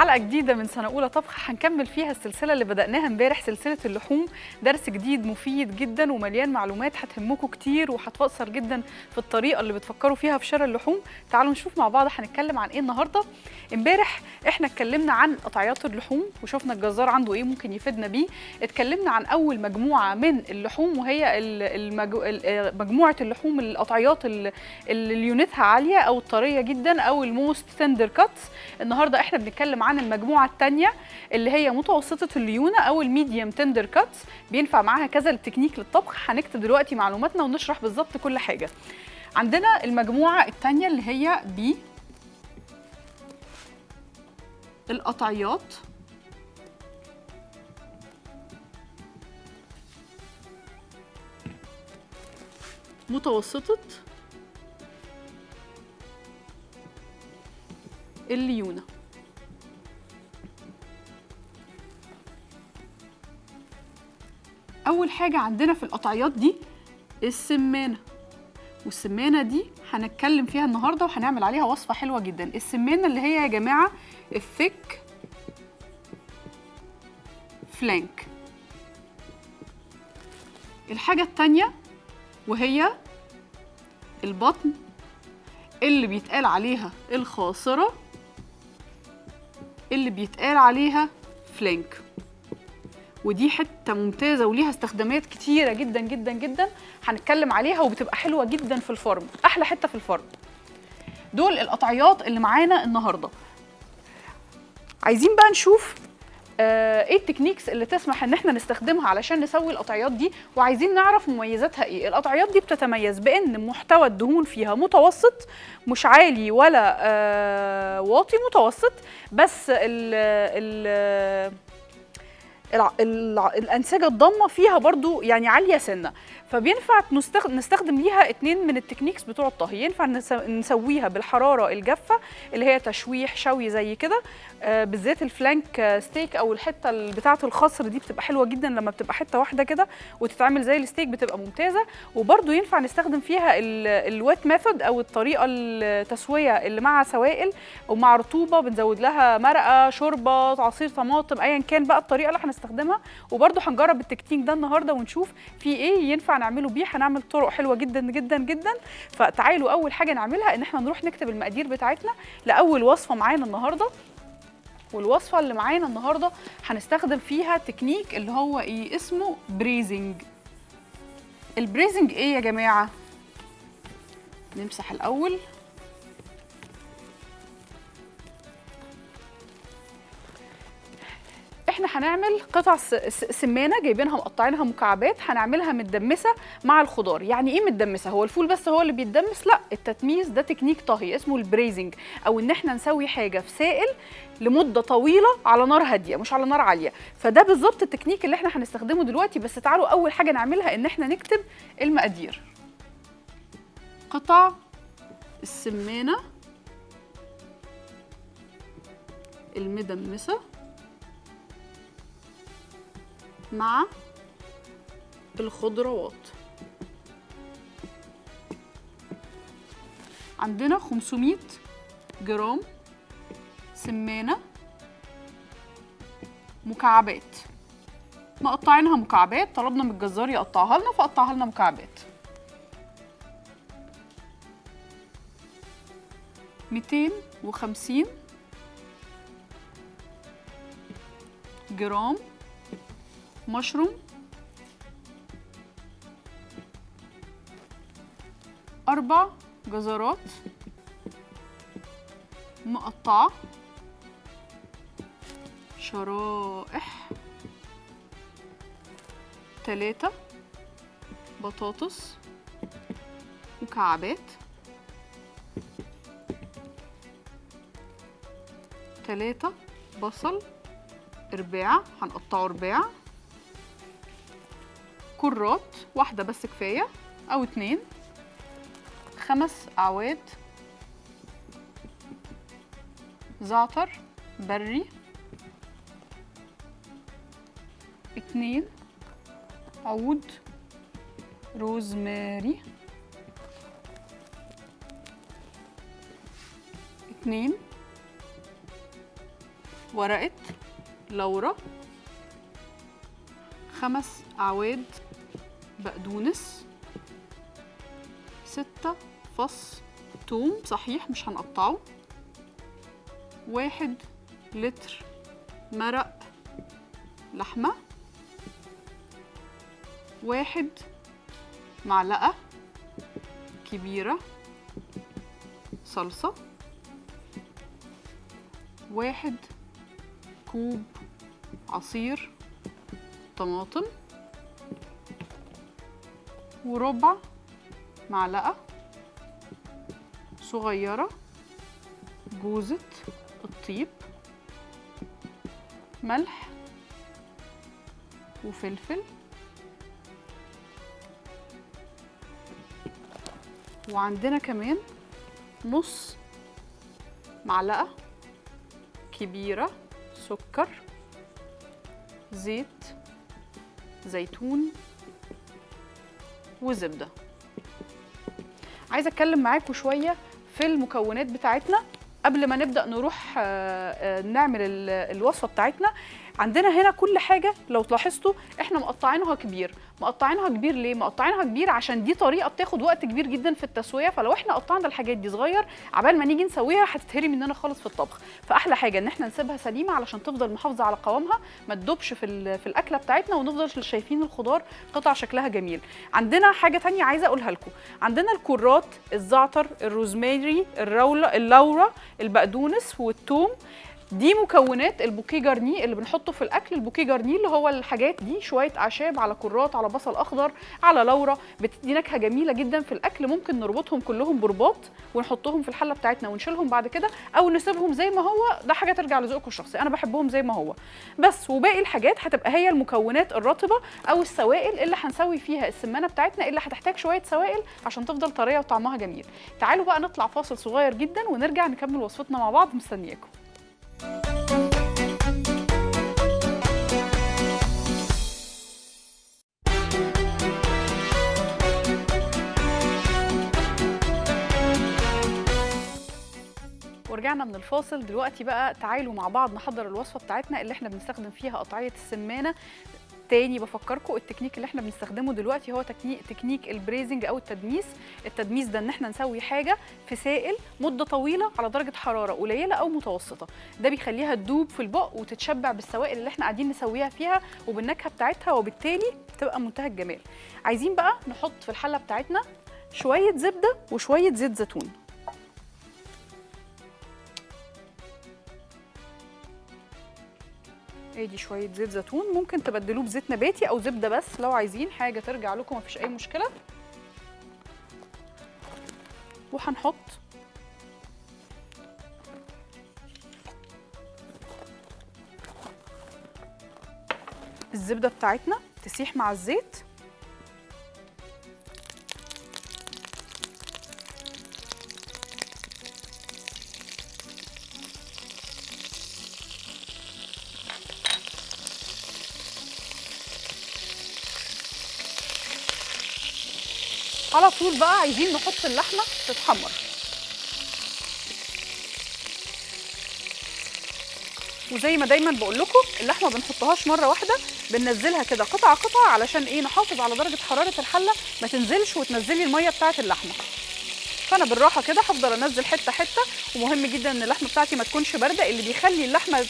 حلقة جديدة من سنة أولى طبخ، هنكمل فيها السلسلة اللي بدأناها امبارح، سلسلة اللحوم. درس جديد مفيد جدا ومليان معلومات هتهمكم كتير وهتفسر جدا في الطريقة اللي بتفكروا فيها في شراء اللحوم. تعالوا نشوف مع بعض هنتكلم عن ايه النهاردة. امبارح احنا اتكلمنا عن قطعيات اللحوم وشوفنا الجزار عنده ايه ممكن يفيدنا بيه. اتكلمنا عن أول مجموعة من اللحوم وهي مجموعة اللحوم القطعيات اللي ليونتها عالية أو الطرية جدا أو الموست تندر كاتس. النهارده احنا بنتكلم عن المجموعه الثانيه اللي هي متوسطه الليونه او الميديوم تندر كاتس، بينفع معاها كذا تكنيك للطبخ. هنكتب دلوقتي معلوماتنا ونشرح بالظبط كل حاجه. عندنا المجموعه الثانيه اللي هي القطعيات متوسطه الليونه. أول حاجة عندنا في القطعيات دي السمانة، والسمانة دي هنتكلم فيها النهاردة وهنعمل عليها وصفة حلوة جدا. السمانة اللي هي يا جماعة الثيك فلانك. الحاجة التانية وهي البطن اللي بيتقال عليها الخاصرة، اللي بيتقال عليها فلانك، ودي حته ممتازه وليها استخدامات كتيره جدا جدا جدا هنتكلم عليها وبتبقى حلوه جدا في الفرن، احلى حته في الفرن. دول القطعيات اللي معانا النهارده. عايزين بقى نشوف ايه التكنيكس اللي تسمح ان احنا نستخدمها علشان نسوي القطعيات دي، وعايزين نعرف مميزاتها ايه. القطعيات دي بتتميز بان محتوى الدهون فيها متوسط، مش عالي ولا واطي، متوسط. بس الأنسجة الضامة فيها برضو يعني عالية سنة، فبينفع نستخدم ليها 2 من التكنيكس بتوع الطهي. ينفع نسويها بالحرارة الجافة اللي هي تشويح شوي زي كده، بالذات الفلانك ستيك أو الحتة بتاعة الخصر دي بتبقى حلوة جدا لما بتبقى حتة واحدة كده وتتعمل زي الستيك، بتبقى ممتازة. وبرضو ينفع نستخدم فيها الويت ميثود أو الطريقة التسوية اللي مع سوائل ومع رطوبة، بنزود لها مرقة، شوربة، عصير طماطم، أيا كان بقى الطريقة اللي هنستخدمها. وبرضو هنجرب التكنيك ده النهارده ونشوف في ايه ينفع نعمله بيه. هنعمل طرق حلوه جدا جدا جدا. فتعالوا اول حاجه نعملها ان احنا نروح نكتب المقادير بتاعتنا لاول وصفه معانا النهارده. والوصفه اللي معانا النهارده هنستخدم فيها تكنيك اللي هو ايه اسمه بريزنج. البريزنج ايه يا جماعه؟ نمسح الاول. احنا هنعمل قطع سمانه جايبينها مقطعينها مكعبات، هنعملها متدمسه مع الخضار. يعني ايه متدمسه؟ هو الفول بس هو اللي بيتدمس؟ لا، التتميس ده تكنيك طهي اسمه البريزنج، او ان احنا نسوي حاجه في سائل لمده طويله على نار هاديه مش على نار عاليه. فده بالظبط التكنيك اللي احنا هنستخدمه دلوقتي. بس تعالوا اول حاجه نعملها ان احنا نكتب المقادير. قطع السمانه المدمسه مع الخضروات. عندنا 500 جرام سمانة مكعبات، مقطعينها مكعبات، طلبنا من الجزار يقطعها لنا فقطعها لنا مكعبات. 250 جرام مشروم، 4 جزرات مقطعة شرائح، 3 بطاطس مكعبات، 3 بصل رباع هنقطعه رباع، كرات واحدة بس كفاية أو 2، 5 أعواد زعتر بري، 2 عود روزماري، 2 ورقة لورا، 5 أعواد بقدونس، 6 فص توم صحيح مش هنقطعه، 1 لتر مرق لحمة، 1 معلقة كبيرة صلصة، 1 كوب عصير طماطم، وربع معلقة صغيرة جوزة الطيب، ملح وفلفل، وعندنا كمان نص معلقة كبيرة سكر، زيت زيتون، وزبدة. عايزة اتكلم معاكم شوية في المكونات بتاعتنا قبل ما نبدأ نروح نعمل الوصفة بتاعتنا. عندنا هنا كل حاجة لو تلاحظتوا احنا مقطعينها كبير. مقطعينها كبير ليه؟ مقطعينها كبير عشان دي طريقة بتاخد وقت كبير جدا في التسوية، فلو احنا قطعنا الحاجات دي صغير عبال ما نيجي نسويها هتتهري مننا خالص في الطبخ. فأحلى حاجة ان احنا نسيبها سليمة علشان تفضل محافظة على قوامها، ما تدوبش في الأكلة بتاعتنا، ونفضل شايفين الخضار قطع شكلها جميل. عندنا حاجة تانية عايزة اقولها لكم، عندنا الكرات، الزعتر، الروزماري، اللورة، البقدونس والثوم. دي مكونات البوكيه جارني اللي بنحطه في الاكل. البوكيه جارني اللي هو الحاجات دي، شويه اعشاب على كرات على بصل اخضر على لورا، بتدي نكهه جميله جدا في الاكل. ممكن نربطهم كلهم برباط ونحطهم في الحله بتاعتنا ونشيلهم بعد كده، او نسيبهم زي ما هو، ده حاجه ترجع لذوقكم الشخصي. انا بحبهم زي ما هو بس، وباقي الحاجات هتبقى هي المكونات الرطبه او السوائل اللي هنسوي فيها السمانه بتاعتنا، اللي هتحتاج شويه سوائل عشان تفضل طريه وطعمها جميل. تعالوا بقى نطلع فاصل صغير جدا ونرجع نكمل وصفتنا مع بعض. مستنياكم. ورجعنا من الفاصل. دلوقتي بقى تعالوا مع بعض نحضر الوصفة بتاعتنا اللي احنا بنستخدم فيها قطعية السمانة. تاني بفكركم التكنيك اللي احنا بنستخدمه دلوقتي هو تكنيك البريزنج او التدميس. التدميس ده ان احنا نسوي حاجة في سائل مدة طويلة على درجة حرارة قليلة او متوسطة، ده بيخليها تدوب في البق وتتشبع بالسوائل اللي احنا قاعدين نسويها فيها وبالنكهة بتاعتها، وبالتالي تبقى منتهى الجمال. عايزين بقى نحط في الحلة بتاعتنا شوية زبدة وشوية زيت زيتون. ادي شويه زيت زيتون، ممكن تبدلوه بزيت نباتي او زبده بس لو عايزين حاجه ترجع لكم، مفيش اي مشكله. وهنحط الزبده بتاعتنا تسيح مع الزيت. على طول بقى عايزين نحط اللحمه تتحمر. وزي ما دايما بقول لكم اللحمه ما بنحطهاش مره واحده، بننزلها كده قطعه قطعه علشان ايه؟ نحافظ على درجه حراره الحله ما تنزلش وتنزلي الميه بتاعه اللحمه. فانا بالراحه كده هفضل انزل حته حته. ومهم جدا ان اللحمه بتاعتي ما تكونش بارده، اللي بيخلي اللحمه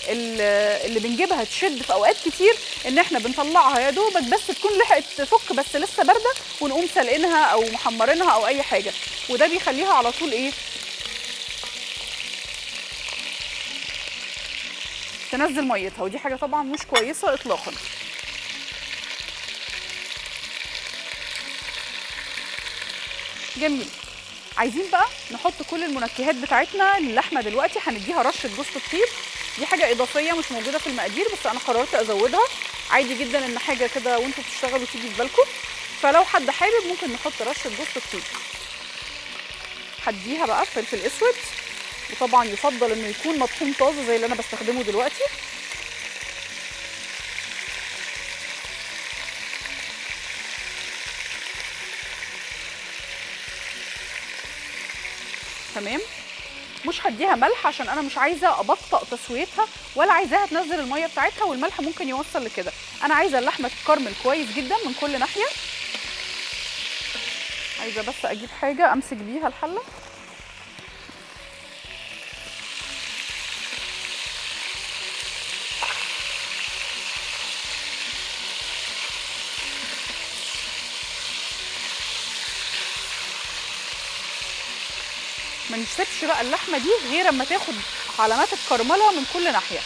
اللي بنجيبها تشد في اوقات كتير ان احنا بنطلعها يا دوبك بس تكون لحقت تفك بس لسه بارده، ونقوم سلقينها او محمرينها او اي حاجه، وده بيخليها على طول ايه؟ تنزل ميتها، ودي حاجه طبعا مش كويسه اطلاقا. جميل. عايزين بقى نحط كل المنكهات بتاعتنا للحمه. دلوقتي هنديها رشه جوز الطيب، دي حاجه اضافيه مش موجوده في المقادير بس انا قررت ازودها. عادي جدا ان حاجه كده وانتوا بتشتغلوا تيجي في بالكم، فلو حد حابب ممكن نحط رشه جوز الطيب. هديها بقى فلفل اسود، وطبعا يفضل انه يكون مطحون طازه زي اللي انا بستخدمه دلوقتي. تمام. مش هديها ملح عشان انا مش عايزه ابطأ تسويتها ولا عايزاها تنزل الميه بتاعتها، والملح ممكن يوصل لكده. انا عايزه اللحمه تتكرمل كويس جدا من كل ناحيه. عايزه بس اجيب حاجه امسك بيها الحله. ما نسيبش بقى اللحمه دي غير اما تاخد علامات الكرمله من كل ناحيه.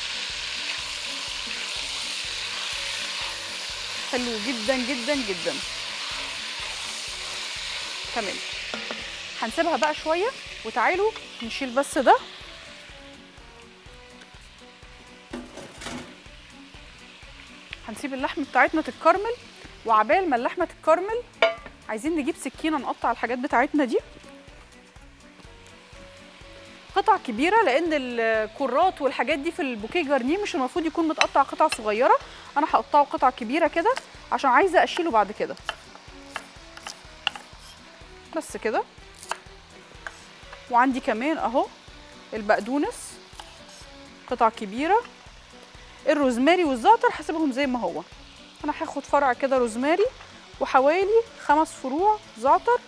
حلو جدا جدا جدا. تمام، هنسيبها بقى شويه وتعالوا نشيل بس ده. هنسيب اللحمه بتاعتنا تتكرمل، وعبال ما اللحمه تتكرمل عايزين نجيب سكينه نقطع الحاجات بتاعتنا دي قطع كبيره، لان الكرات والحاجات دي في البوكيه جارنيه مش المفروض يكون متقطع قطع صغيره. انا هقطعه قطع كبيره كده عشان عايزه اشيله بعد كده. بس كده. وعندي كمان اهو البقدونس قطع كبيره. الروزماري والزعتر هسيبهم زي ما هو. انا هاخد فرع كده روزماري وحوالي 5 فروع زعتر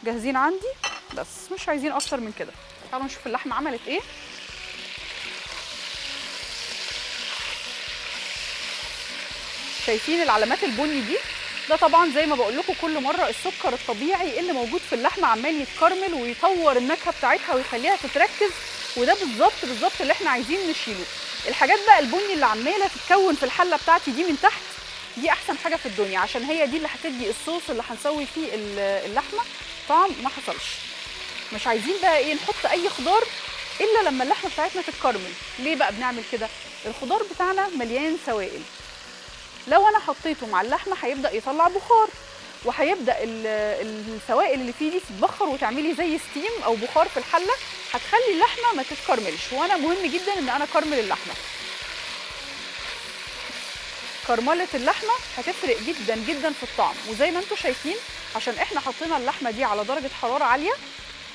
جاهزين عندي، بس مش عايزين اكتر من كده. تعالوا نشوف اللحمه عملت ايه. شايفين العلامات البني دي؟ ده طبعا زي ما بقول لكم كل مره السكر الطبيعي اللي موجود في اللحمه عمال يتكرمل ويطور النكهه بتاعتها ويخليها تتركز، وده بالظبط اللي احنا عايزين نشيله. الحاجات بقى البني اللي عماله تتكون في الحله بتاعتي دي من تحت، دي احسن حاجه في الدنيا، عشان هي دي اللي هتدي الصوص اللي هنسوي فيه اللحمه طعم ما حصلش. مش عايزين بقى ايه نحط اي خضار الا لما اللحمه بتاعتنا تتكرمل. ليه بقى بنعمل كده؟ الخضار بتاعنا مليان سوائل، لو انا حطيته مع اللحمه هيبدا يطلع بخار، وهيبدا السوائل اللي فيه دي تتبخر وتعملي زي ستيم او بخار في الحله، هتخلي اللحمه ما تتكرملش. وانا مهم جدا ان انا اكرمل اللحمه. كرمله اللحمه هتفرق جدا جدا في الطعم. وزي ما انتم شايفين عشان احنا حطينا اللحمه دي على درجه حراره عاليه،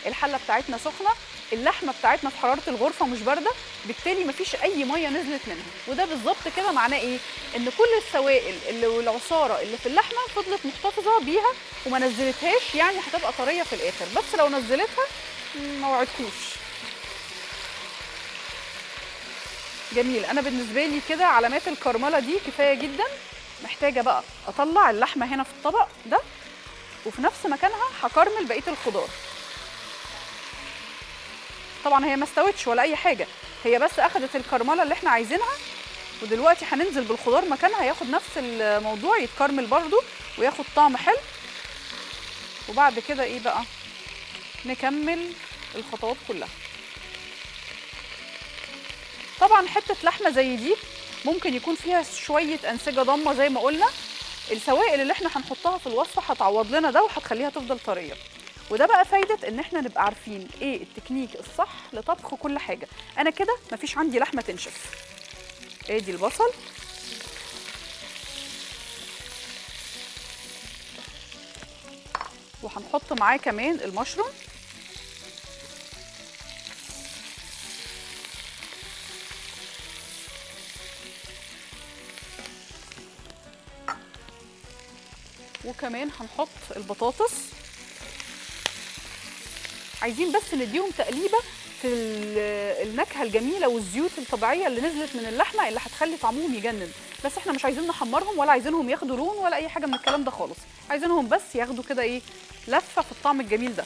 الحله بتاعتنا سخنه، اللحمه بتاعتنا في حراره الغرفه مش بارده، بالتالي مفيش اي ميه نزلت منها. وده بالظبط كده معناه ايه؟ ان كل السوائل والعصاره اللي في اللحمه فضلت محتفظه بيها وما نزلتهاش، يعني هتبقى طريه في الاخر. بس لو نزلتها ما وعدتوش. جميل. انا بالنسبه لي كده علامات الكرمله دي كفايه جدا. محتاجه بقى اطلع اللحمه هنا في الطبق ده، وفي نفس مكانها هكرمل بقيه الخضار. طبعا هي ما استوتش ولا اي حاجه، هي بس اخدت الكرمله اللي احنا عايزينها، ودلوقتي هننزل بالخضار مكانها ياخد نفس الموضوع، يتكرمل برده وياخد طعم حلو. وبعد كده ايه بقى؟ نكمل الخطوات كلها. طبعا حته لحمه زي دي ممكن يكون فيها شويه انسجه ضامه زي ما قلنا، السوائل اللي احنا هنحطها في الوصفه هتعوض لنا ده وهتخليها تفضل طريه. وده بقى فايده ان احنا نبقى عارفين ايه التكنيك الصح لطبخ كل حاجه. انا كده مفيش عندي لحمه تنشف. ادي البصل، وهنحط معاه كمان المشروم، وكمان هنحط البطاطس. عايزين بس نديهم تقليبه في النكهه الجميله والزيوت الطبيعيه اللي نزلت من اللحمه اللي هتخلي طعمهم يجنن. بس احنا مش عايزين نحمرهم ولا عايزينهم ياخدوا لون ولا اي حاجه من الكلام ده خالص، عايزينهم بس ياخدوا كده ايه لفه في الطعم الجميل ده.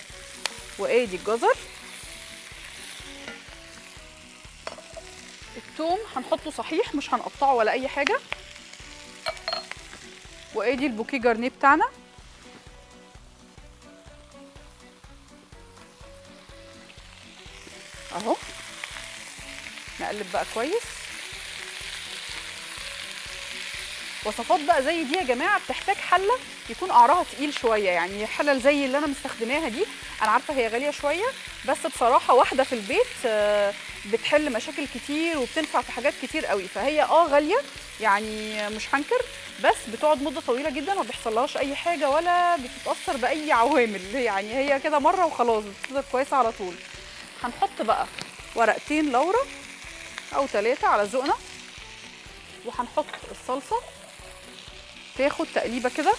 وادي الجزر، الثوم هنحطه صحيح مش هنقطعه ولا اي حاجه، وادي البوكيه جارنيه بتاعنا. اهو نقلب بقى كويس. وصفات بقى زي دي يا جماعه بتحتاج حله يكون قعرها تقيل شويه، يعني حلل زي اللي انا مستخدماها دي انا عارفه هي غاليه شويه، بس بصراحه واحده في البيت بتحل مشاكل كتير وبتنفع في حاجات كتير قوي. فهي غاليه يعني مش هنكر، بس بتقعد مده طويله جدا وما بيحصلهاش اي حاجه ولا بتتاثر باي عوامل، يعني هي كده مره وخلاص بتفضل كويسه على طول. هنحط بقى ورقتين لورا او 3 على ذوقنا، وهنحط الصلصه تاخد تقليبه كده،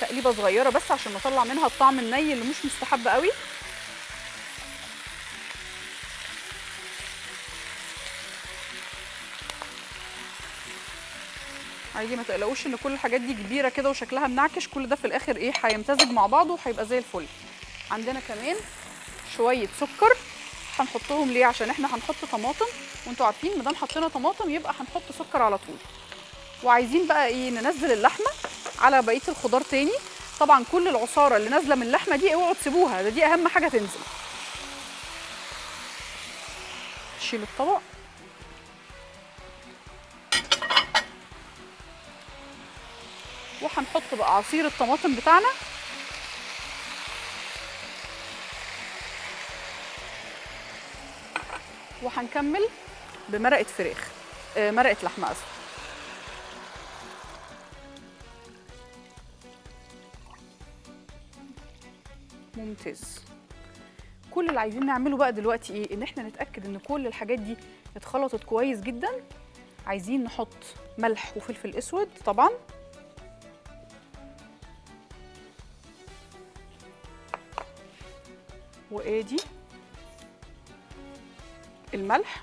تقليبه صغيره بس عشان نطلع منها الطعم الني اللي مش مستحب قوي. عادي، ما تقلقوش ان كل الحاجات دي كبيره كده وشكلها منعكش، كل ده في الاخر ايه هيمتزج مع بعضه وهيبقى زي الفل. عندنا كمان شويه سكر هنحطهم ليه؟ عشان احنا هنحط طماطم، وانتوا عارفين ما دام حطينا طماطم يبقى هنحط سكر على طول. وعايزين بقى ايه؟ ننزل اللحمه على بقيه الخضار تاني. طبعا كل العصاره اللي نازله من اللحمه دي اوعوا تسيبوها، دي اهم حاجه تنزل. شيل الطبق. وهنحط بقى عصير الطماطم بتاعنا، وهنكمل بمرقه فراخ، مرقه لحمه اسف. ممتاز. كل اللي عايزين نعمله بقى دلوقتي ايه؟ ان احنا نتاكد ان كل الحاجات دي اتخلطت كويس جدا. عايزين نحط ملح وفلفل اسود طبعا، وادي الملح.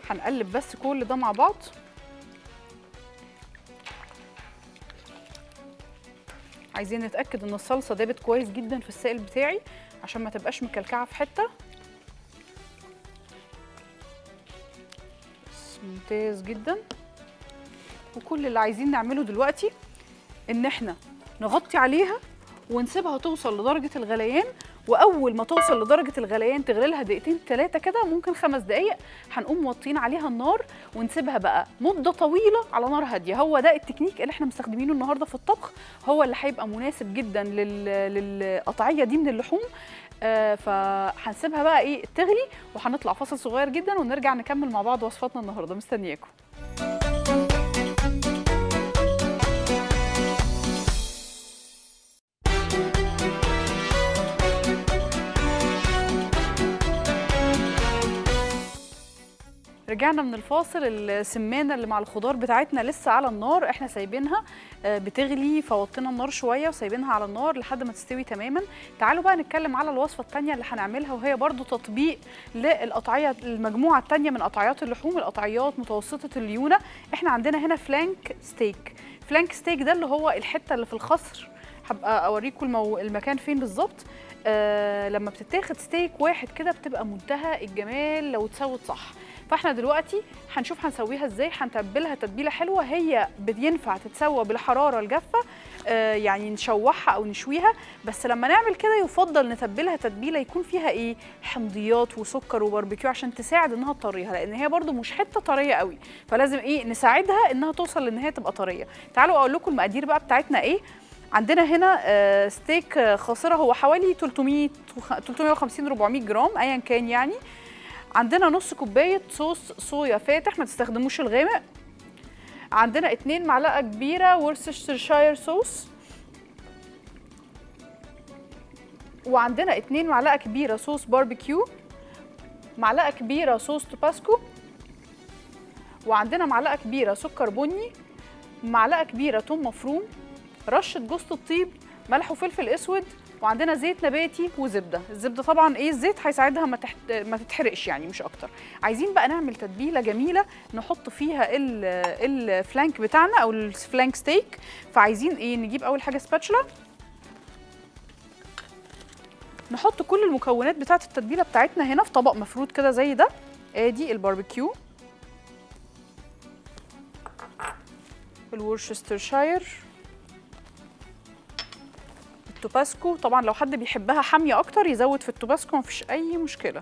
هنقلب بس كل ده مع بعض. عايزين نتاكد ان الصلصه دابت كويس جدا في السائل بتاعي عشان ما تبقاش مكلكعه في حته. ممتاز جدا. وكل اللي عايزين نعمله دلوقتي ان احنا نغطي عليها ونسيبها توصل لدرجه الغليان، واول ما توصل لدرجه الغليان تغلي لها دقيقتين 3 كده، ممكن 5 دقائق، هنقوم موطين عليها النار ونسيبها بقى مده طويله على نار هاديه. هو ده التكنيك اللي احنا مستخدمينه النهارده في الطبخ، هو اللي هيبقى مناسب جدا للقطعيه دي من اللحوم. فهنسيبها بقى ايه تغلي، وهنطلع فاصل صغير جدا ونرجع نكمل مع بعض وصفاتنا النهارده. مستنياكم. رجعنا من الفاصل. السمانه اللي مع الخضار بتاعتنا لسه على النار، احنا سايبينها بتغلي، فوطينا النار شويه وسايبينها على النار لحد ما تستوي تماما. تعالوا بقى نتكلم على الوصفه الثانيه اللي هنعملها، وهي برضو تطبيق للقطعيه، المجموعه الثانيه من قطعيات اللحوم، القطعيات متوسطه الليونه. احنا عندنا هنا فلانك ستيك. فلانك ستيك ده اللي هو الحته اللي في الخصر، هبقى اوريكم المكان فين بالظبط. لما بتتاخد ستيك واحد كده بتبقى منتهى الجمال لو اتسوت صح. فاحنا دلوقتي هنشوف هنسويها ازاي. هنتبلها تتبيله حلوه، هي بينفع تتسوى بالحراره الجافه، يعني نشوحها او نشويها، بس لما نعمل كده يفضل نتبلها تتبيله يكون فيها ايه؟ حمضيات وسكر وباربيكيو عشان تساعد انها تطريها، لان هي برده مش حته طريه قوي، فلازم ايه نساعدها انها توصل لان هي تبقى طريه. تعالوا اقول لكم المقادير بقى بتاعتنا ايه. عندنا هنا ستيك خاصره، هو حوالي 350 400 جرام ايا كان يعني. عندنا نص كوبايه صوص صويا فاتح، ما تستخدموش الغامق. عندنا 2 معلقه كبيره ورسشترشاير صوص، وعندنا 2 معلقه كبيره صوص باربيكيو، معلقه كبيره صوص توباسكو، وعندنا معلقه كبيره سكر بني، معلقه كبيره ثوم مفروم، رشه جوز الطيب، ملح وفلفل اسود، وعندنا زيت نباتي وزبده. الزبده طبعا ايه، الزيت هيساعدها ما تتحرقش يعني مش اكتر. عايزين بقى نعمل تتبيله جميله نحط فيها الفلانك بتاعنا او الفلانك ستيك. فعايزين ايه؟ نجيب اول حاجه سباتشولا، نحط كل المكونات بتاعه التتبيله بتاعتنا هنا في طبق مفرود كده زي ده. ادي الباربيكيو، الورشسترشاير، التوباسكو. طبعا لو حد بيحبها حاميه اكتر يزود في التوباسكو، مفيش اي مشكله.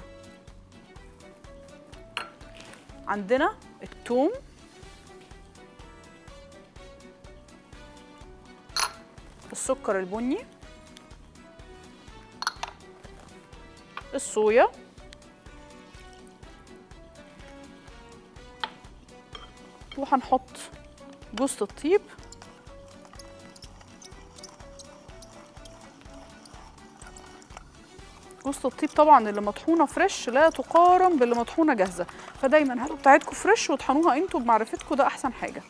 عندنا الثوم، السكر البني، الصويا، وهنحط جوز الطيب وسط الطيب طبعا اللي مطحونه فريش لا تقارن باللي مطحونه جاهزه، فدايما هاتوا بتاعتكم فريش وطحنوها انتوا بمعرفتكم، ده احسن حاجه.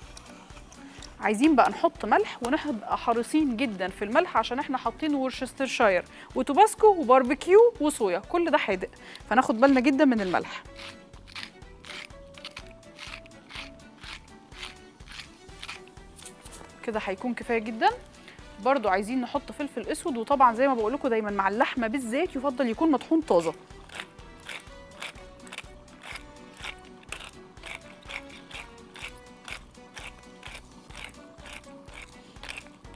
عايزين بقى نحط ملح ونبقى حريصين جدا في الملح عشان احنا حاطين وورشسترشاير وتوباسكو وباربيكيو وصويا، كل ده حادق، فناخد بالنا جدا من الملح. كده هيكون كفايه جدا. برضو عايزين نحط فلفل اسود، وطبعا زي ما بقول لكم دايما مع اللحمه بالذات يفضل يكون مطحون طازه.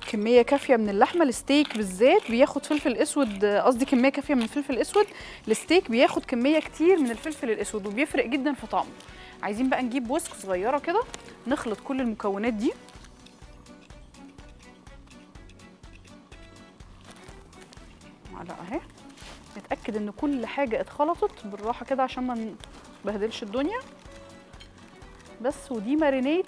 كميه كافيه من اللحمه، الستيك بالذات بياخد فلفل اسود، قصدي كميه كافيه من الفلفل الاسود، الستيك بياخد كميه كتير من الفلفل الاسود وبيفرق جدا في طعمه. عايزين بقى نجيب ويسك صغيره كده نخلط كل المكونات دي. معلقه اهي، نتاكد ان كل حاجه اتخلطت بالراحه كده عشان ما نبهدلش الدنيا. بس ودي مارينيت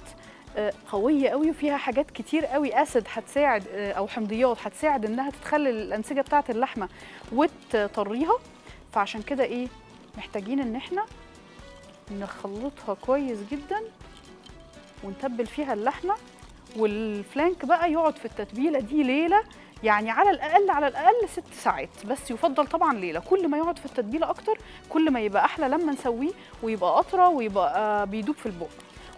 قويه قوي وفيها حاجات كتير قوي اسيد هتساعد، او حمضيات هتساعد انها تتخلل الانسجه بتاعه اللحمه وتطريها، فعشان كده ايه محتاجين ان احنا نخلطها كويس جدا ونتبل فيها اللحمه. والفلانك بقى يقعد في التتبيله دي ليله، يعني على الاقل 6 ساعات، بس يفضل طبعا ليله. كل ما يقعد في التتبيله اكتر كل ما يبقى احلى لما نسويه ويبقى اطرى ويبقى بيدوب في البق.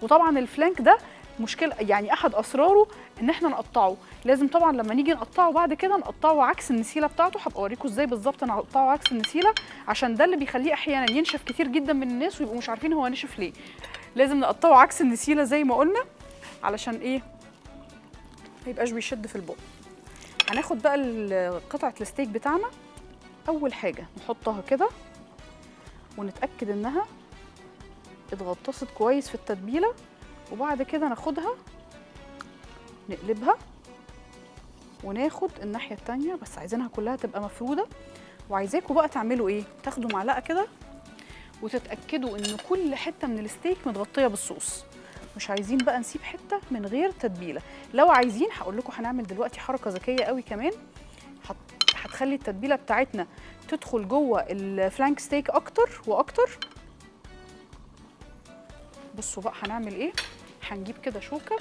وطبعا الفلانك ده مشكله، يعني احد اسراره ان احنا نقطعه، لازم طبعا لما نيجي نقطعه بعد كده نقطعه عكس النسيله بتاعته. هبقى اوريكم ازاي بالظبط نقطعه عكس النسيله، عشان ده اللي بيخليه احيانا ينشف كتير جدا من الناس ويبقوا مش عارفين هو نشف ليه. لازم نقطعه عكس النسيله زي ما قلنا علشان ايه ما يبقاش بيشد في البق. هناخد بقى قطعه الستيك بتاعنا، اول حاجه نحطها كده ونتاكد انها اتغطست كويس في التتبيله، وبعد كده ناخدها نقلبها وناخد الناحيه التانيه، بس عايزينها كلها تبقى مفروده. وعايزاكم بقى تعملوا ايه، تاخدوا معلقه كده وتتاكدوا ان كل حته من الستيك متغطيه بالصوص، مش عايزين بقى نسيب حته من غير تتبيله. لو عايزين هقول لكم هنعمل دلوقتي حركه ذكيه قوي كمان هتخلي التتبيله بتاعتنا تدخل جوه الفلانك ستيك اكتر واكتر. بصوا بقى هنعمل ايه، هنجيب كده شوكه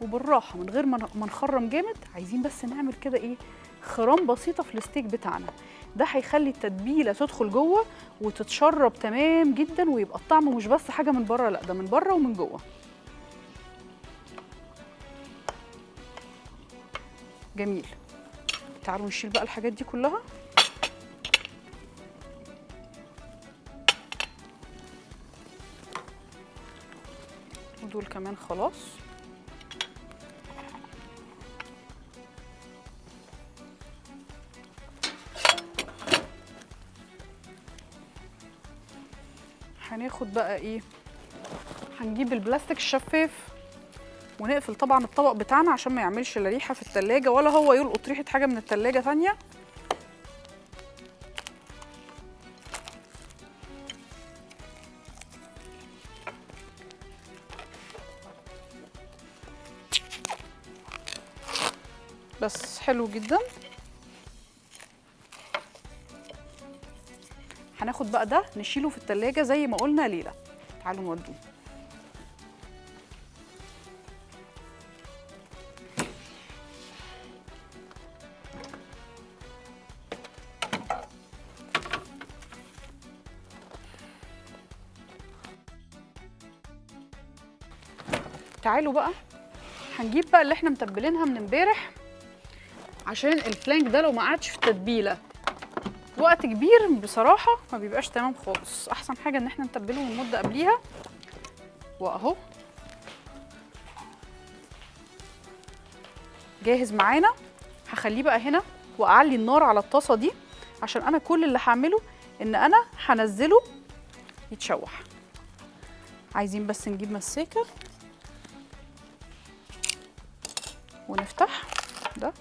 وبالراحه من غير ما نخرم جامد، عايزين بس نعمل كده ايه خرام بسيطه في الستيك بتاعنا. ده هيخلي التتبيله تدخل جوه وتتشرب تمام جدا، ويبقى الطعم مش بس حاجه من بره، لا ده من بره ومن جوه. جميل. تعالوا نشيل بقى الحاجات دي كلها. ودول كمان خلاص. هناخد بقى ايه، هنجيب البلاستيك الشفاف ونقفل طبعا الطبق بتاعنا عشان ما يعملش لا ريحه في التلاجة ولا هو يلقط ريحه حاجه من التلاجة تانية. بس حلو جدا. هناخد بقى ده نشيله في التلاجة زي ما قلنا ليلة. تعالوا نودوه. تعالوا بقى هنجيب بقى اللي احنا متبلينها من امبارح، عشان الفلانك ده لو ما قعدش في التتبيله وقت كبير بصراحه ما بيبقاش تمام خالص. احسن حاجه ان احنا نتبله من مده قبليها. واهو جاهز معانا. هخليه بقى هنا واعلي النار على الطاسه دي، عشان انا كل اللي هعمله ان انا هنزله يتشوح. عايزين بس نجيب مساكه ونفتح ده.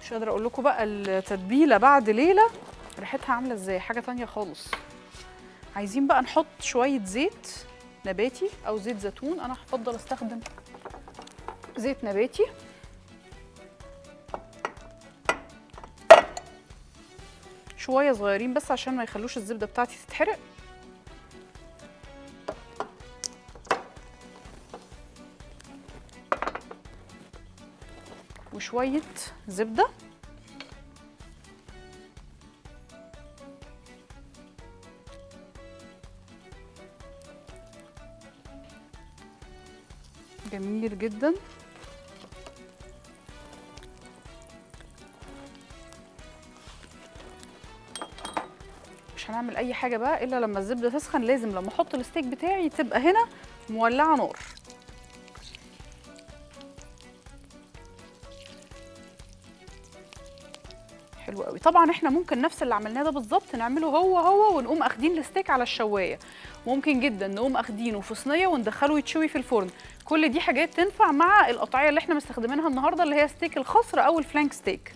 مش قادره اقول لكم بقى التتبيله بعد ليله ريحتها عامله ازاي، حاجه تانية خالص. عايزين بقى نحط شويه زيت نباتي او زيت زيتون، انا هفضل استخدم زيت نباتي. شويه صغيرين بس عشان ما يخلوش الزبده بتاعتي تتحرق. وشويه زبده. جميل جدا. مش هنعمل اي حاجه بقى الا لما الزبده تسخن. لازم لما احط الستيك بتاعي تبقى هنا مولعه نار. حلو قوي. طبعا احنا ممكن نفس اللي عملناه ده بالظبط نعمله هو ونقوم اخدين الستيك على الشوايه. ممكن جدا نقوم اخدينه في صينيه وندخله يتشوي في الفرن. كل دي حاجات تنفع مع القطعيه اللي احنا مستخدمينها النهارده اللي هي ستيك الخصر او الفلانك ستيك.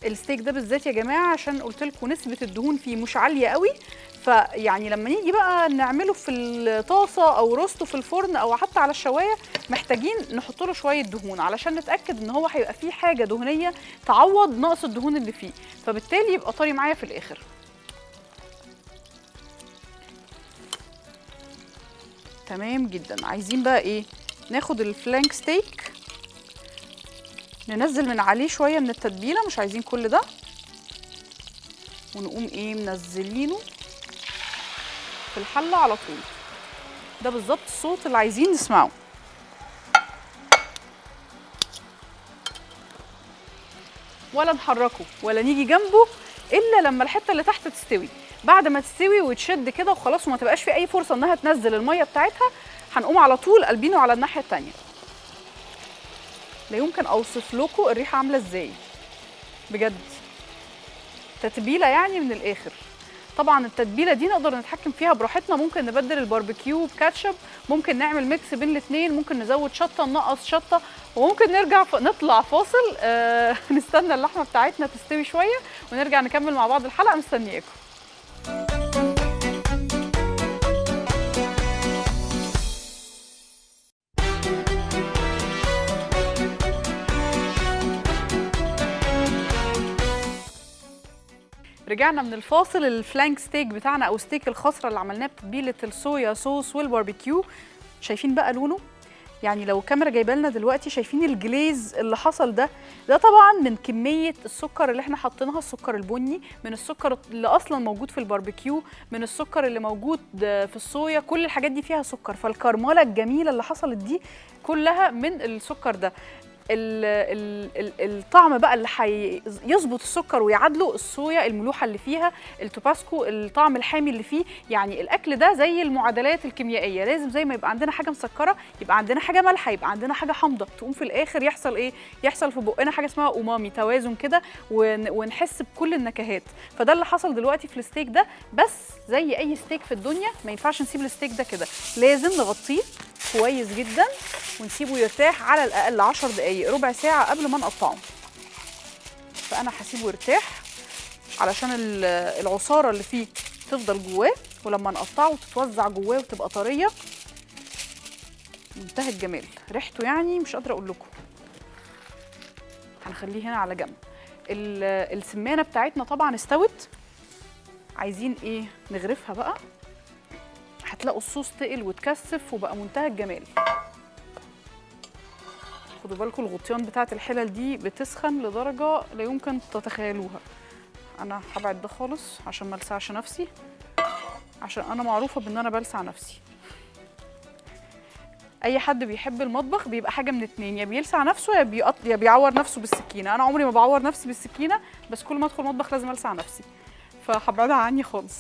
الستيك ده بالذات يا جماعه عشان قلت لكم نسبه الدهون فيه مش عاليه قوي، فيعني لما نيجي بقى نعمله في الطاسه او روسته في الفرن او حتى على الشوايه محتاجين نحط له شويه دهون علشان نتاكد ان هو هيبقى فيه حاجه دهنيه تعوض نقص الدهون اللي فيه، فبالتالي يبقى طري معايا في الاخر. تمام جدا. عايزين بقى ايه؟ ناخد الفلانك ستيك ننزل من عليه شويه من التتبيله، مش عايزين كل ده، ونقوم ايه منزلينه في الحله على طول. ده بالظبط الصوت اللي عايزين نسمعه. ولا نحركه ولا نيجي جنبه الا لما الحته اللي تحت تستوي. بعد ما تستوي وتشد كده وخلاص وما تبقاش في اي فرصه انها تنزل الميه بتاعتها، هنقوم على طول قلبينه على الناحيه التانيه. لا يمكن اوصف لكم الريحه عامله ازاي بجد. تتبيله يعني من الاخر. طبعا التتبيله دي نقدر نتحكم فيها براحتنا. ممكن نبدل الباربيكيو بكاتشب، ممكن نعمل ميكس بين الاثنين، ممكن نزود شطه ننقص شطه، وممكن نطلع فاصل نستنى اللحمه بتاعتنا تستوي شويه ونرجع نكمل مع بعض الحلقه. مستنياكم. رجعنا من الفاصل. الفلانك ستيك بتاعنا او ستيك الخصره اللي عملناه بتتبيله الصويا صوص والباربيكيو. شايفين بقى لونه؟ يعني لو الكاميرا جايبه لنا دلوقتي شايفين الجليز اللي حصل ده طبعا من كميه السكر اللي احنا حاطينها، السكر البني، من السكر اللي اصلا موجود في الباربيكيو، من السكر اللي موجود في الصويا. كل الحاجات دي فيها سكر، فالكرمله الجميله اللي حصلت دي كلها من السكر ده. الطعم بقى اللي هيظبط السكر ويعادله الصويا الملوحه اللي فيها، التوباسكو الطعم الحامي اللي فيه. يعني الاكل ده زي المعادلات الكيميائيه، لازم زي ما يبقى عندنا حاجه مسكره يبقى عندنا حاجه مالحه، يبقى عندنا حاجه حامضه، تقوم في الاخر يحصل ايه؟ يحصل في بقنا حاجه اسمها اومامي، توازن كده، ونحس بكل النكهات. فده اللي حصل دلوقتي في الستيك ده. بس زي اي ستيك في الدنيا ما ينفعش نسيب الستيك ده كده، لازم نغطيه كويس جدا ونسيبه يرتاح على الاقل 10 دقايق ربع ساعه قبل ما نقطعه. فانا هسيبه يرتاح علشان العصاره اللي فيه تفضل جواه، ولما نقطعه تتوزع جواه وتبقى طريه منتهى الجمال. ريحته يعني مش قادره اقول لكم. هنخليه هنا على جنب. السمانه بتاعتنا طبعا استوت. عايزين ايه؟ نغرفها بقى. هتلاقوا الصوص تقل وتكثف وبقى منتهى الجمال. خدوا بالكم الغطيان بتاعت الحلل دي بتسخن لدرجه لا يمكن تتخيلوها. انا هبعد ده خالص عشان ما السعش نفسي، عشان انا معروفه بان انا بلسع نفسي. اي حد بيحب المطبخ بيبقى حاجه من اتنين، يا بيلسع نفسه يا بيعور نفسه بالسكينه. انا عمري ما بعور نفسي بالسكينه، بس كل ما ادخل المطبخ لازم السع نفسي، فهبعدها عني خالص.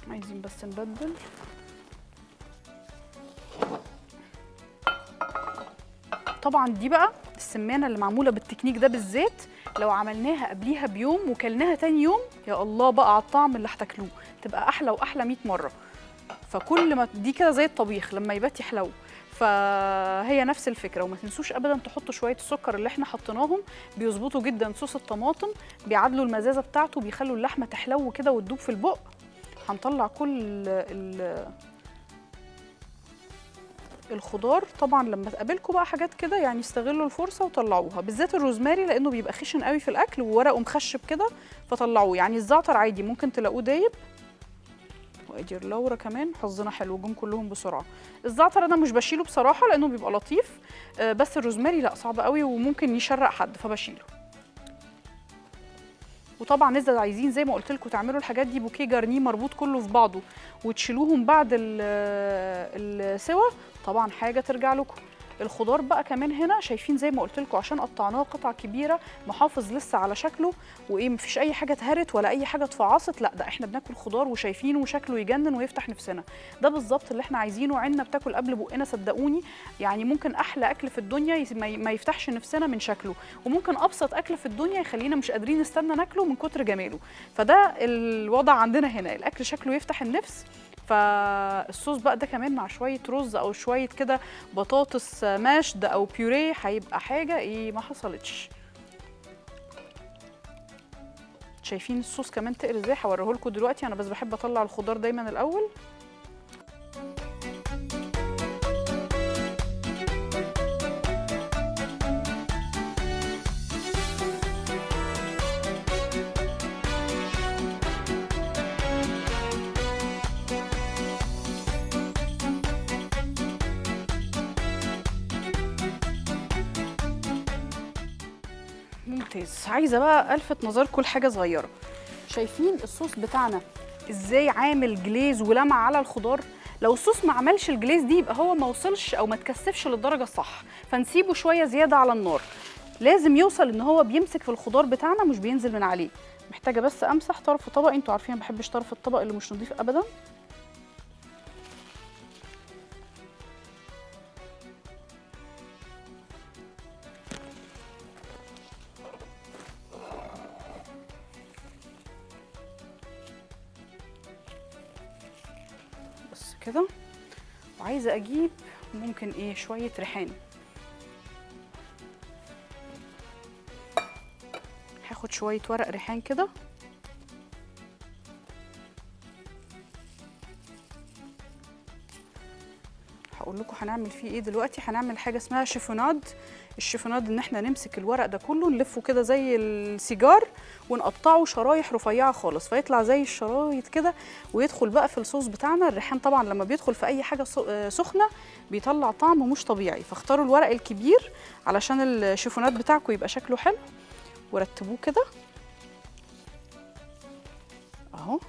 عايزين بس نبدل. طبعا دي بقى السمانه اللي معموله بالتكنيك ده بالذات، لو عملناها قبليها بيوم وكلناها تاني يوم يا الله بقى على الطعم اللي هتاكلوه، تبقى احلى واحلى 100 مره. فكل ما دي كده زي الطبيخ لما يبات يحلو. فهي نفس الفكره. وما تنسوش ابدا تحطوا شويه السكر اللي احنا حطيناهم، بيظبطوا جدا صوص الطماطم، بيعادلوا المزازه بتاعته، بيخلوا اللحمه تحلو كده وتدوب في البق. هنطلع كل الخضار. طبعا لما تقابلكم بقى حاجات كده يعني استغلوا الفرصه وطلعوها، بالذات الروزماري لانه بيبقى خشن قوي في الاكل وورقه مخشب كده، فطلعوه. يعني الزعتر عادي ممكن تلاقوه دايب، وادي اللورا كمان حظنا حلو جم كلهم بسرعه. الزعتر انا مش بشيله بصراحه لانه بيبقى لطيف، بس الروزماري لا صعب قوي وممكن يشرق حد فبشيله. وطبعا اذا عايزين زي ما قلت لكم تعملوا الحاجات دي بوكيه جارنيه مربوط كله في بعضه وتشيلوهم بعد السوا، طبعا حاجه ترجع لكم. الخضار بقى كمان هنا شايفين زي ما قلت لكم عشان قطعناه قطع كبيره محافظ لسه على شكله، وايه مفيش اي حاجه اتهرت ولا اي حاجه اتفعصت، لا ده احنا بناكل خضار وشايفينه وشكله يجنن ويفتح نفسنا. ده بالظبط اللي احنا عايزينه. عيننا بتاكل قبل بقنا صدقوني. يعني ممكن احلى اكل في الدنيا ما يفتحش نفسنا من شكله، وممكن ابسط اكل في الدنيا يخلينا مش قادرين نستنى ناكله من كتر جماله. فده الوضع عندنا هنا، الاكل شكله يفتح النفس. فالصوص بقى ده كمان مع شويه رز او شويه كده بطاطس ماشد او بيوريه هيبقى حاجه ايه ما حصلتش. شايفين الصوص كمان تقل ازاي؟ هوريه لكم دلوقتي. انا بس بحب اطلع الخضار دايما الاول. ممتاز. عايزه بقى الفت نظركم لحاجه صغيره. شايفين الصوص بتاعنا ازاي عامل جليز ولمع على الخضار؟ لو الصوص ما عملش الجليز دي يبقى هو ما وصلش او ما تكثفش للدرجه الصح، فنسيبه شويه زياده على النار. لازم يوصل ان هو بيمسك في الخضار بتاعنا مش بينزل من عليه. محتاجه بس امسح طرف طبقي، انتوا عارفين ما بحبش طرف الطبق اللي مش نظيف ابدا. بس كده. وعايزه اجيب ممكن ايه شويه ريحان. هاخد شويه ورق ريحان كده، هقول لكم هنعمل فيه ايه دلوقتي. هنعمل حاجه اسمها شيفوناد. الشيفوناد ان احنا نمسك الورق ده كله نلفه كده زي السيجار ونقطعه شرايح رفيعه خالص فيطلع زي الشرايط كده، ويدخل بقى في الصوص بتاعنا. الريحان طبعا لما بيدخل في اي حاجه سخنه بيطلع طعم مش طبيعي، فاختاروا الورق الكبير علشان الشيفوناد بتاعكم يبقى شكله حلو، ورتبوه كده اهو.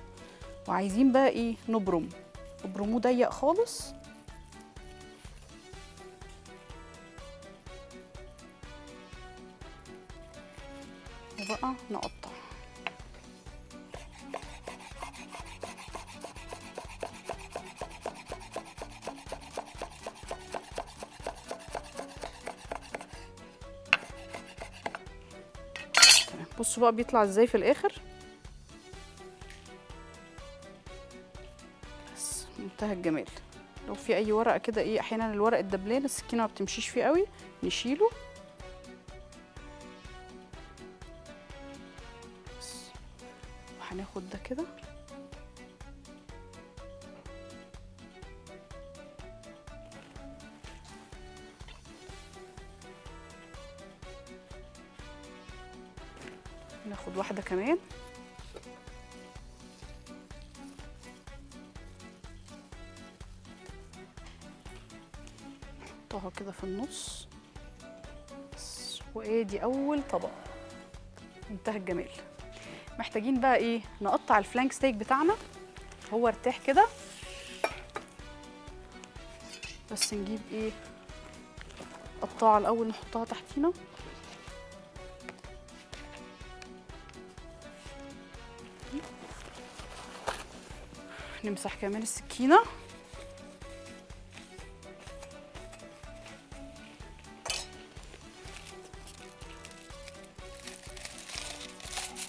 وعايزين بقى ايه نبرموه ضيق خالص. وبقى نقطع. بصوا بقى بيطلع ازاي في الاخر. بس منتهى الجمال. لو في اي ورقه كده ايه احيانا الورق الدبلان السكينه ما بتمشيش فيه قوي نشيله. هناخد ده كده ناخد واحدة كمان نحطها كده في النص. بس وادي اول طبق منتهى الجمال. محتاجين بقى ايه نقطع الفلانك ستيك بتاعنا. هو ارتاح كده، بس نجيب ايه قطاعه الاول نحطها تحتينا. نمسح كمان السكينه.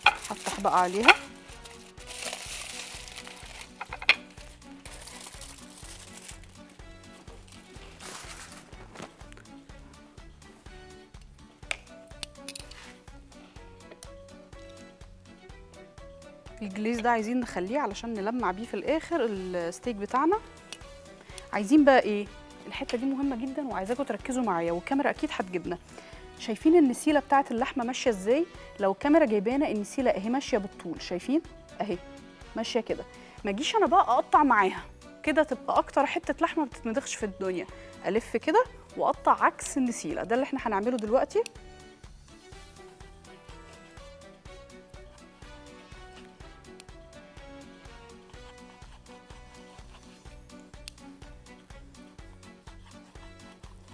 هفتح بقى عليها. الجليز ده عايزين نخليه علشان نلمع بيه في الاخر الستيك بتاعنا. عايزين بقى ايه؟ الحته دي مهمه جدا وعايزاكم تركزوا معايا، والكاميرا اكيد هتجيبنا. شايفين النسيله بتاعه اللحمه ماشيه ازاي؟ لو الكاميرا جايبانا النسيله اهي ماشيه بالطول، شايفين اهي ماشيه كده. ما اجيش انا بقى اقطع معاها كده، تبقى اكتر حته لحمه ما بتتمضغش في الدنيا. الف كده واقطع عكس النسيله، ده اللي احنا هنعمله دلوقتي.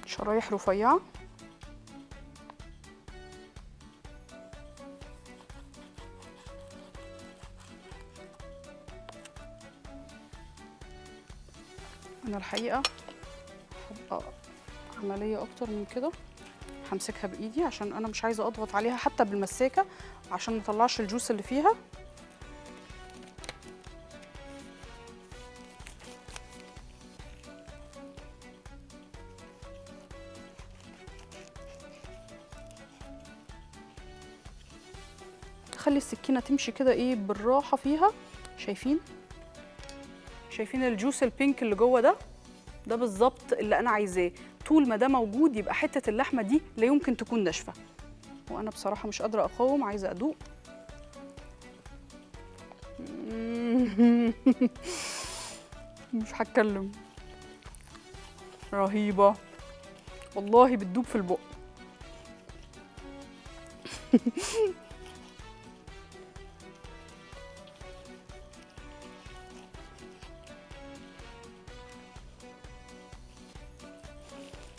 شرايح رفيعه. انا الحقيقه هبقى عمليه اكتر من كده، همسكها بايدي عشان انا مش عايزه اضغط عليها حتى بالمساكه عشان ما اطلعش الجوس اللي فيها. خلي السكينه تمشي كده ايه بالراحه فيها. شايفين الجوس البينك اللي جوه ده؟ ده بالظبط اللي انا عايزاه. طول ما ده موجود يبقى حته اللحمه دي لا يمكن تكون ناشفه. وانا بصراحه مش قادره اقاوم، عايزه ادوق. مش هتكلم، رهيبه والله، بتدوب في البق.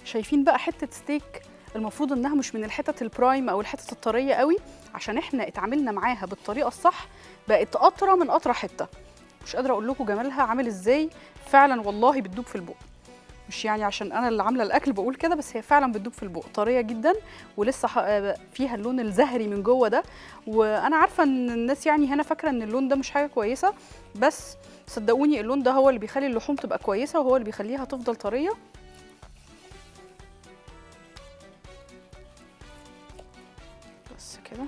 شايفين بقى حته ستيك المفروض انها مش من الحتت البرايم او الحتت الطريه قوي، عشان احنا اتعاملنا معاها بالطريقه الصح بقت اطرى من اطرى حته. مش قادره اقول لكم جمالها عامل ازاي، فعلا والله بتدوب في البق. مش يعني عشان انا اللي عامله الاكل بقول كده، بس هي فعلا بتدوب في البق، طريه جدا ولسه فيها اللون الزهري من جوه ده. وانا عارفه ان الناس يعني هنا فاكره ان اللون ده مش حاجه كويسه، بس صدقوني اللون ده هو اللي بيخلي اللحوم تبقى كويسه وهو اللي بيخليها تفضل طريه. بس كده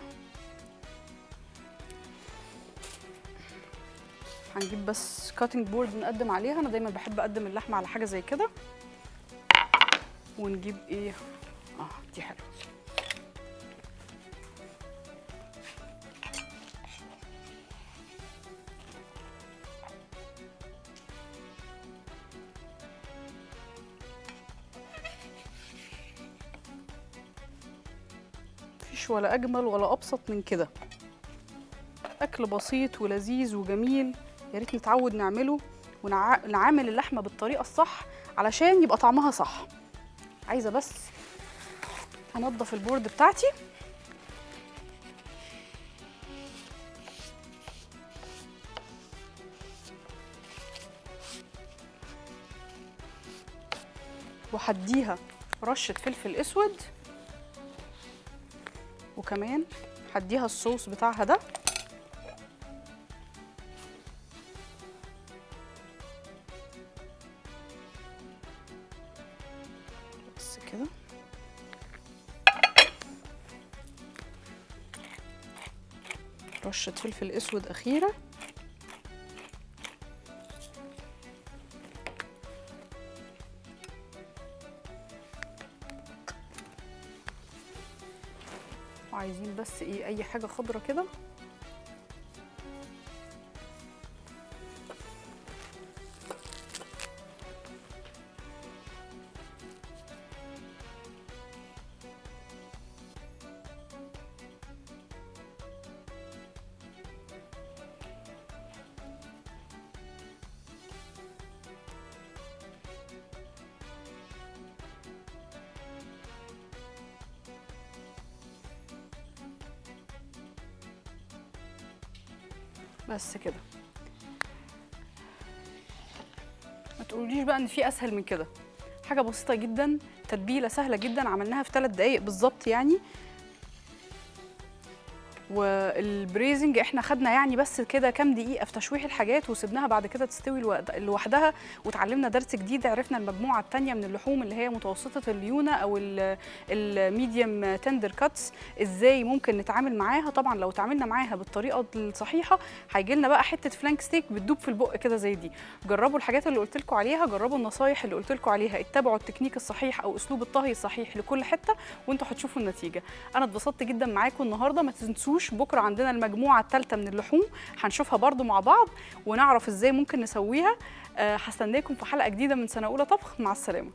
هنجيب بس كاتنج بورد نقدم عليها. انا دايما بحب اقدم اللحمه على حاجه زي كده. ونجيب ايه؟ دي حلوه. مفيش ولا اجمل ولا ابسط من كده. اكل بسيط ولذيذ وجميل، يا ريت نتعود نعمله ونعامل اللحمه بالطريقه الصح علشان يبقى طعمها صح. عايزه بس هنضف البورد بتاعتي. وهديها رشه فلفل اسود، وكمان هديها الصوص بتاعها ده. بس كده. رشة فلفل اسود اخيرة. وعايزين بس ايه اي حاجة خضرة كده. بس كده. ما تقوليش بقى ان في اسهل من كده. حاجه بسيطه جدا، تتبيله سهله جدا، عملناها في 3 دقايق بالظبط يعني. والبريزنج احنا خدنا يعني بس كده كام دقيقه في تشويح الحاجات وسبناها بعد كده تستوي لوحدها، وتعلمنا درس جديد. عرفنا المجموعه الثانيه من اللحوم اللي هي متوسطه الليونه او الميديوم تندر كاتس ازاي ممكن نتعامل معاها. طبعا لو تعاملنا معاها بالطريقه الصحيحه هيجي لنا بقى حته فلانك ستيك بتدوب في البق كده زي دي. جربوا الحاجات اللي قلت لكم عليها، جربوا النصايح اللي قلت لكم عليها، اتبعوا التكنيك الصحيح او اسلوب الطهي الصحيح لكل حته وانتوا هتشوفوا النتيجه. انا اتبسطت جدا معاكم النهارده. ما تنسوش بكره عندنا المجموعه الثالثه من اللحوم هنشوفها برضو مع بعض ونعرف ازاي ممكن نسويها. هستناكم في حلقه جديده من سنه اولى طبخ. مع السلامه.